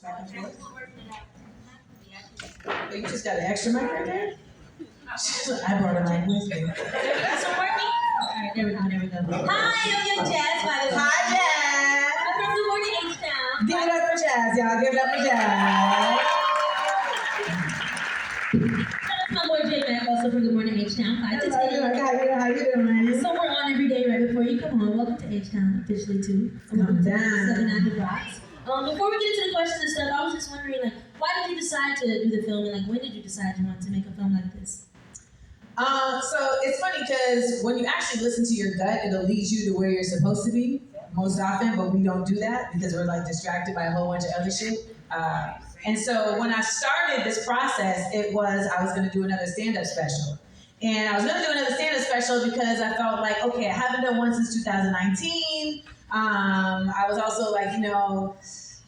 Back and forth. Oh, you just got an extra mic right there? I brought a mic with me. Is this one working? Alright, there we go, there we go. Hi, I'm Young Jazz, by the way. Hi, Jazz. I'm from Good Morning H-Town. Give it up for Jazz, y'all. Give it up for Jazz. That's my boy J Mac, also from Good Morning H-Town, 5 to 10. How you doing? So we're on every day right before you come on. Welcome to H-Town, officially too. Calm down. 790 Rocks. Before we get into the questions and stuff, I was just wondering, like, why did you decide to do the film, and like, when did you decide you wanted to make a film like this? So it's funny because when you actually listen to your gut, it'll lead you to where you're supposed to be most often, but we don't do that because we're like distracted by a whole bunch of other shit. And so when I started this process, I was going to do another stand-up special. And I was going to do another stand-up special because I felt like, okay, I haven't done one since 2019. I was also like,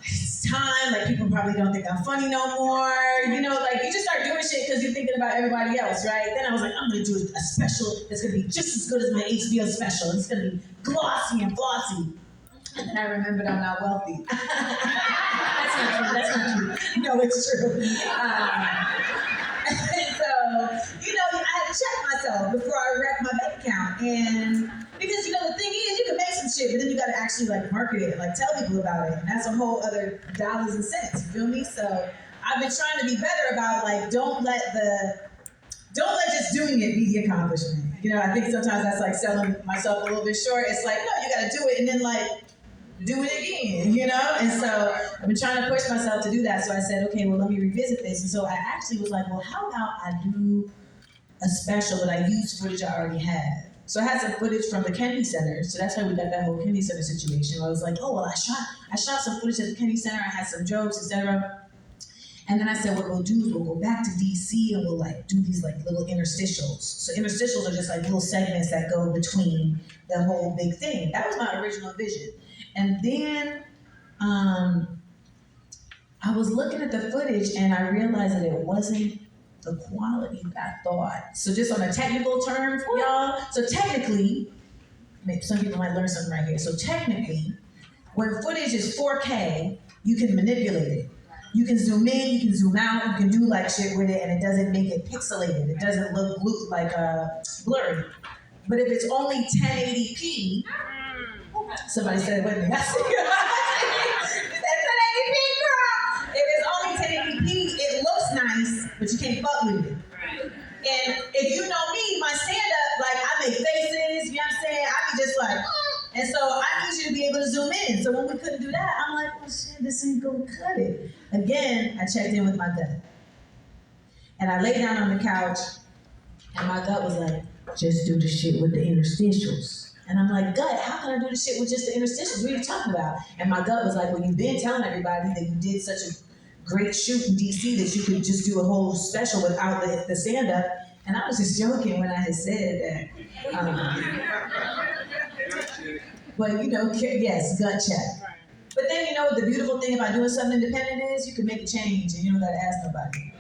it's time, like people probably don't think I'm funny no more. Like you just start doing shit because you're thinking about everybody else, right? Then I was like, I'm gonna do a special that's gonna be just as good as my HBO special. It's gonna be glossy and flossy. And then I remembered I'm not wealthy. That's not true, that's not true. No, it's true. I had to check myself before I wrecked my bank account. And because, the thing is, you can make some shit, but then you got to actually, market it, tell people about it. And that's a whole other dollars and cents, you feel me? So I've been trying to be better about, don't let just doing it be the accomplishment. I think sometimes that's like selling myself a little bit short. It's like, no, you got to do it and then, do it again, And so I've been trying to push myself to do that. So I said, okay, well, let me revisit this. And so I actually was like, well, how about I do a special that I use footage I already had. So I had some footage from the Kennedy Center. So that's how we got that whole Kennedy Center situation. I was like, oh, well, I shot some footage at the Kennedy Center. I had some jokes, etc. And then I said, what we'll do is we'll go back to DC and we'll do these little interstitials. So interstitials are just little segments that go between the whole big thing. That was my original vision. And then I was looking at the footage and I realized that it wasn't the quality that I thought. So just on a technical term for y'all, so technically, some people might learn something right here. So technically, when footage is 4K, you can manipulate it. You can zoom in, you can zoom out, you can do shit with it, and it doesn't make it pixelated. It doesn't look blurry. But if it's only 1080p, somebody said it with me. I said, 1080p, girl. If it's only 1080p, it looks nice, but you can't fuck with it. And if you know me, my stand-up, I make faces, you know what I'm saying? I be just and so I need you to be able to zoom in. So when we couldn't do that, I'm like, oh shit, this ain't gonna cut it. Again, I checked in with my gut. And I lay down on the couch, and my gut was like, just do the shit with the interstitials. And I'm like, gut, how can I do the shit with just the interstitials? What are you talking about? And my gut was like, well, you've been telling everybody that you did such a great shoot in DC that you could just do a whole special without the stand-up. And I was just joking when I had said that. But yes, gut check. But then the beautiful thing about doing something independent is you can make a change and you don't gotta ask nobody.